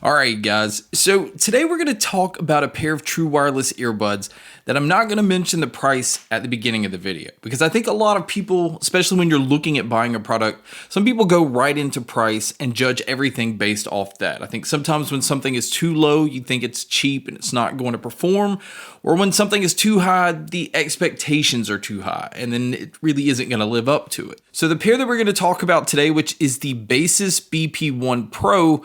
All right, guys. So today we're going to talk about a pair of true wireless earbuds that I'm not going to mention the price at the beginning of the video because I think a lot of people, especially when you're looking at buying a product, some people go right into price and judge everything based off that. I think sometimes when something is too low, you think it's cheap and it's not going to perform, or when something is too high, the expectations are too high and then it really isn't going to live up to it. So the pair that we're going to talk about today, which is the Baseus BP1 Pro,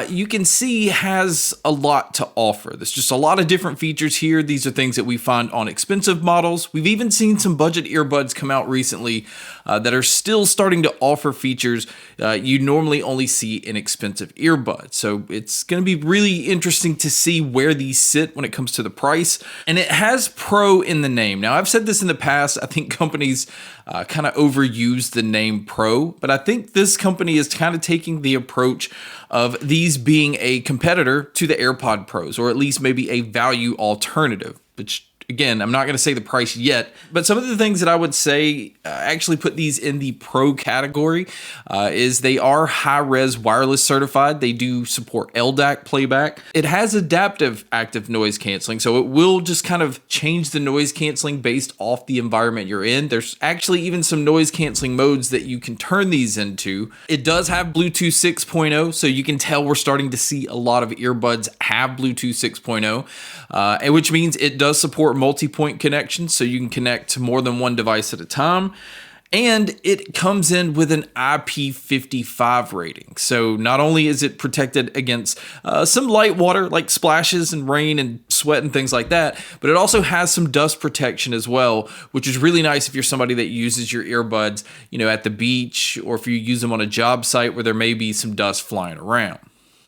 you can see has a lot to offer. There's just a lot of different features here. These are things that we find on expensive models. We've even seen some budget earbuds come out recently that are still starting to offer features you normally only see in expensive earbuds. So it's going to be really interesting to see where these sit when it comes to the price. And it has Pro in the name. Now, I've said this in the past. I think companies kind of overuse the name Pro, but I think this company is kind of taking the approach of these being a competitor to the AirPod Pros, or at least maybe a value alternative, which again, I'm not going to say the price yet, but some of the things that I would say actually put these in the Pro category is they are high-res wireless certified. They do support LDAC playback. It has adaptive active noise canceling, so it will just kind of change the noise canceling based off the environment you're in. There's actually even some noise canceling modes that you can turn these into. It does have Bluetooth 6.0, so you can tell we're starting to see a lot of earbuds have Bluetooth 6.0, which means it does support multi-point connections, so you can connect to more than one device at a time. And it comes in with an IP55 rating. So not only is it protected against some light water like splashes and rain and sweat and things like that, but it also has some dust protection as well, which is really nice if you're somebody that uses your earbuds, at the beach, or if you use them on a job site where there may be some dust flying around.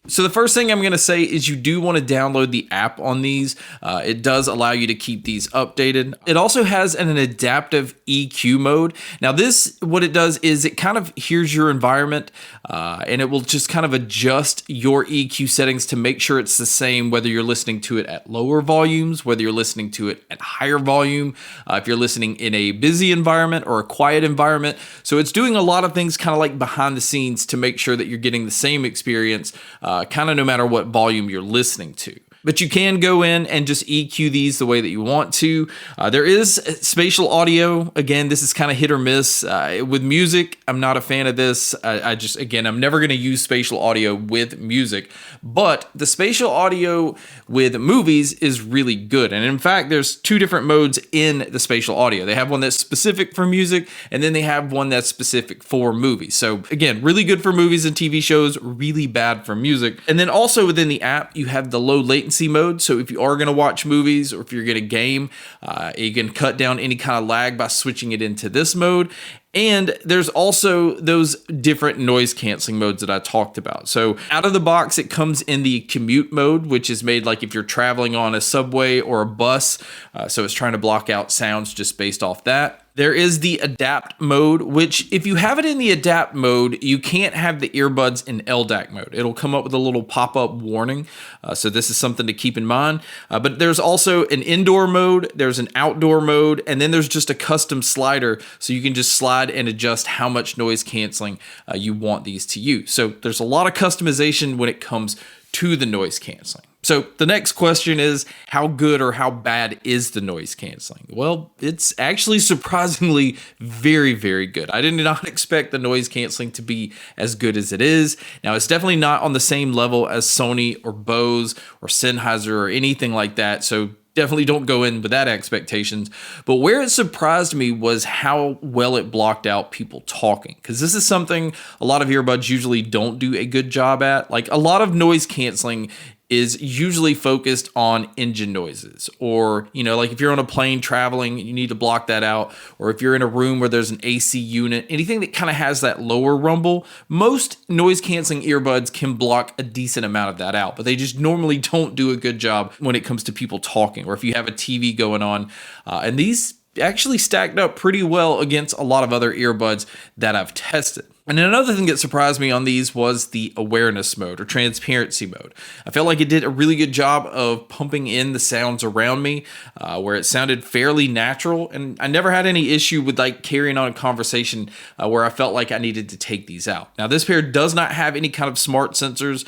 So the first thing I'm going to say is you do want to download the app on these. It does allow you to keep these updated. It also has an adaptive EQ mode. Now this, what it does is it kind of hears your environment and it will just kind of adjust your EQ settings to make sure it's the same whether you're listening to it at lower volumes, whether you're listening to it at higher volume, if you're listening in a busy environment or a quiet environment. So it's doing a lot of things kind of like behind the scenes to make sure that you're getting the same experience kind of no matter what volume you're listening to. But you can go in and just EQ these the way that you want to. There is spatial audio. Again, this is kind of hit or miss. With music, I'm not a fan of this. I'm never going to use spatial audio with music. But the spatial audio with movies is really good. And in fact, there's two different modes in the spatial audio. They have one that's specific for music, and then they have one that's specific for movies. So again, really good for movies and TV shows, really bad for music. And then also within the app, you have the low latency mode. So if you are going to watch movies or if you're going to game, you can cut down any kind of lag by switching it into this mode. And there's also those different noise canceling modes that I talked about. So out of the box, it comes in the commute mode, which is made like if you're traveling on a subway or a bus. So it's trying to block out sounds just based off that. There is the adapt mode, which if you have it in the adapt mode, you can't have the earbuds in LDAC mode. It'll come up with a little pop-up warning. So this is something to keep in mind. But there's also an indoor mode, there's an outdoor mode, and then there's just a custom slider. So you can just slide and adjust how much noise canceling you want these to use. So there's a lot of customization when it comes to the noise canceling. So the next question is, how good or how bad is the noise canceling? Well, it's actually surprisingly very, very good. I did not expect the noise canceling to be as good as it is. Now, it's definitely not on the same level as Sony or Bose or Sennheiser or anything like that. So definitely don't go in with that expectations. But where it surprised me was how well it blocked out people talking. Because this is something a lot of earbuds usually don't do a good job at. Like a lot of noise canceling is usually focused on engine noises, or, like if you're on a plane traveling, you need to block that out. Or if you're in a room where there's an AC unit, anything that kind of has that lower rumble, most noise canceling earbuds can block a decent amount of that out, but they just normally don't do a good job when it comes to people talking, or if you have a TV going on. And these actually stacked up pretty well against a lot of other earbuds that I've tested. And another thing that surprised me on these was the awareness mode or transparency mode. I felt like it did a really good job of pumping in the sounds around me, where it sounded fairly natural. And I never had any issue with like carrying on a conversation where I felt like I needed to take these out. Now, this pair does not have any kind of smart sensors.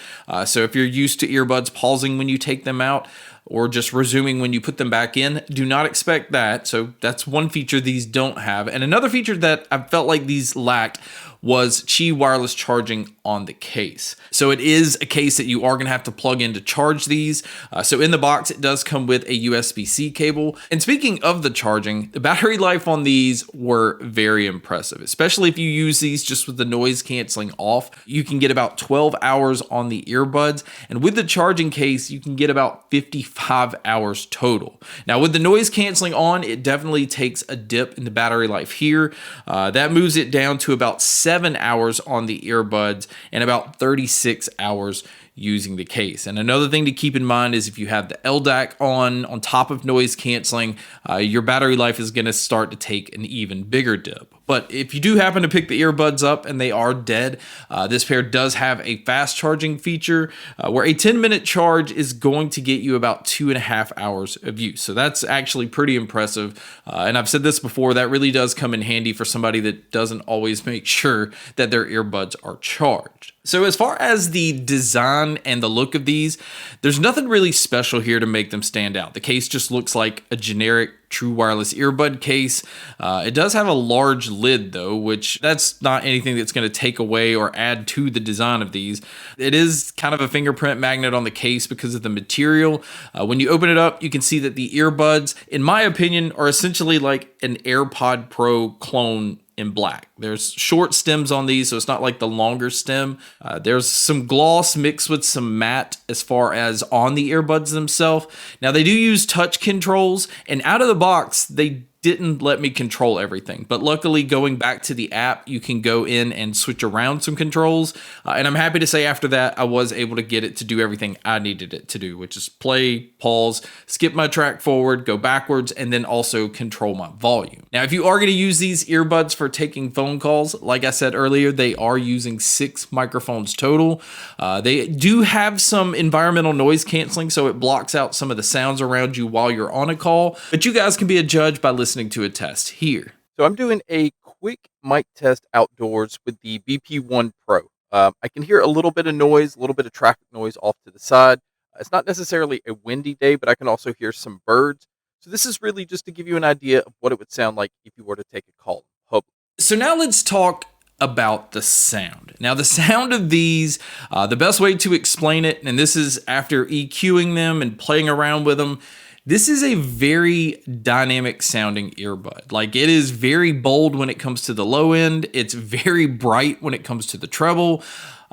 So if you're used to earbuds pausing when you take them out, or just resuming when you put them back in, do not expect that. So that's one feature these don't have. And another feature that I felt like these lacked was Qi wireless charging on the case. So it is a case that you are going to have to plug in to charge these. So in the box, it does come with a USB-C cable. And speaking of the charging, the battery life on these were very impressive, especially if you use these just with the noise canceling off. You can get about 12 hours on the earbuds. And with the charging case, you can get about 55 hours total. Now with the noise canceling on, it definitely takes a dip in the battery life here. That moves it down to about 7 hours on the earbuds and about 36 hours using the case. And another thing to keep in mind is if you have the LDAC on top of noise canceling, your battery life is going to start to take an even bigger dip. But if you do happen to pick the earbuds up and they are dead, this pair does have a fast charging feature where a 10-minute charge is going to get you about 2.5 hours of use. So that's actually pretty impressive. And I've said this before, that really does come in handy for somebody that doesn't always make sure that their earbuds are charged. So as far as the design and the look of these, there's nothing really special here to make them stand out. The case just looks like a generic true wireless earbud case. It does have a large lid though, which that's not anything that's going to take away or add to the design of these. It is kind of a fingerprint magnet on the case because of the material. When you open it up, you can see that the earbuds, in my opinion, are essentially like an AirPod Pro clone in black. There's short stems on these, so it's not like the longer stem. There's some gloss mixed with some matte as far as on the earbuds themselves. Now they do use touch controls, and out of the box, they didn't let me control everything. But luckily, going back to the app, you can go in and switch around some controls. And I'm happy to say after that, I was able to get it to do everything I needed it to do, which is play, pause, skip my track forward, go backwards, and then also control my volume. Now, if you are going to use these earbuds for taking phone calls, like I said earlier, they are using 6 microphones total. They do have some environmental noise canceling, so it blocks out some of the sounds around you while you're on a call. But you guys can be a judge by listening to a test here. So I'm doing a quick mic test outdoors with the BP1 Pro. I can hear a little bit of noise, a little bit of traffic noise off to the side. It's not necessarily a windy day, but I can also hear some birds. So this is really just to give you an idea of what it would sound like if you were to take a call in public. So now let's talk about the sound. Now the sound of these, the best way to explain it, and this is after EQing them and playing around with them, this is a very dynamic sounding earbud. Like it is very bold when it comes to the low end. It's very bright when it comes to the treble.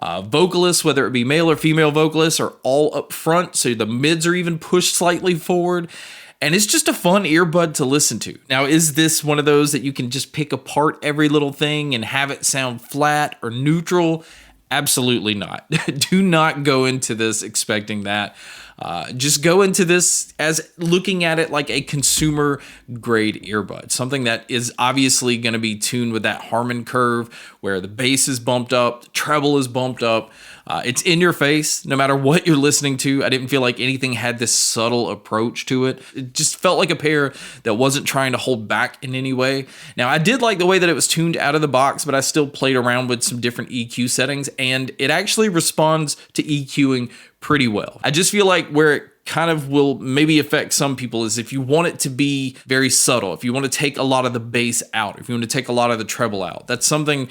Vocalists, whether it be male or female vocalists, are all up front. So the mids are even pushed slightly forward. And it's just a fun earbud to listen to. Now, is this one of those that you can just pick apart every little thing and have it sound flat or neutral? Absolutely not. Do not go into this expecting that. Just go into this as looking at it like a consumer grade earbud, something that is obviously going to be tuned with that Harman curve where the bass is bumped up, the treble is bumped up. It's in your face no matter what you're listening to. I didn't feel like anything had this subtle approach to it. It just felt like a pair that wasn't trying to hold back in any way. Now, I did like the way that it was tuned out of the box, but I still played around with some different EQ settings, and it actually responds to EQing pretty well. I just feel like where it kind of will maybe affect some people is if you want it to be very subtle, if you want to take a lot of the bass out, if you want to take a lot of the treble out. That's something,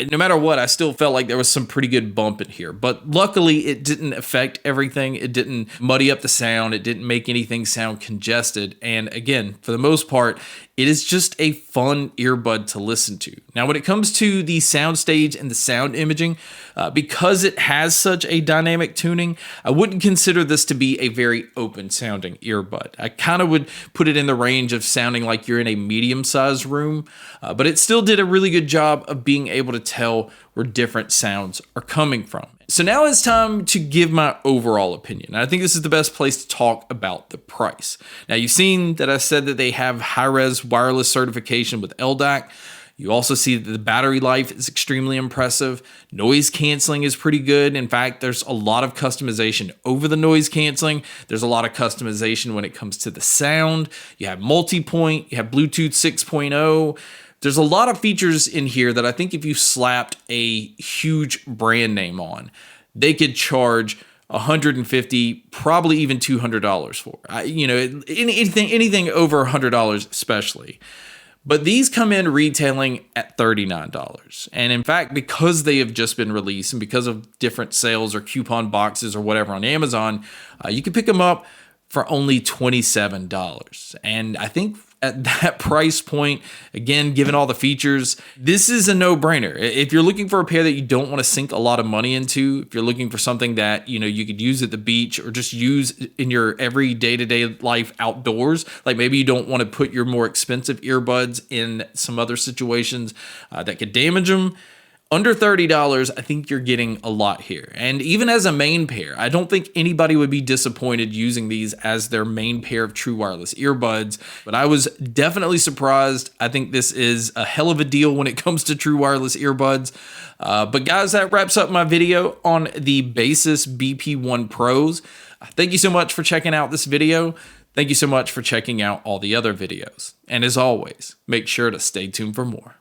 no matter what, I still felt like there was some pretty good bump in here. But luckily, it didn't affect everything. It didn't muddy up the sound. It didn't make anything sound congested. And again, for the most part, it is just a fun earbud to listen to. Now, when it comes to the soundstage and the sound imaging, because it has such a dynamic tuning, I wouldn't consider this to be a very open sounding earbud. I kind of would put it in the range of sounding like you're in a medium-sized room, but it still did a really good job of being able to tell where different sounds are coming from. So now it's time to give my overall opinion. I think this is the best place to talk about the price. Now, you've seen that I said that they have high-res wireless certification with LDAC. You also see that the battery life is extremely impressive. Noise canceling is pretty good. In fact, there's a lot of customization over the noise canceling. There's a lot of customization when it comes to the sound. You have multi-point, you have Bluetooth 6.0. There's a lot of features in here that I think if you slapped a huge brand name on, they could charge $150, probably even $200 for. Anything over $100 especially. But these come in retailing at $39. And in fact, because they have just been released and because of different sales or coupon boxes or whatever on Amazon, you can pick them up for only $27. And I think at that price point, again, given all the features, this is a no-brainer. If you're looking for a pair that you don't want to sink a lot of money into, if you're looking for something that, you could use at the beach or just use in your every day-to-day life outdoors, like maybe you don't want to put your more expensive earbuds in some other situations that could damage them, under $30, I think you're getting a lot here. And even as a main pair, I don't think anybody would be disappointed using these as their main pair of true wireless earbuds. But I was definitely surprised. I think this is a hell of a deal when it comes to true wireless earbuds. But guys, that wraps up my video on the Baseus BP1 Pros. Thank you so much for checking out this video. Thank you so much for checking out all the other videos. And as always, make sure to stay tuned for more.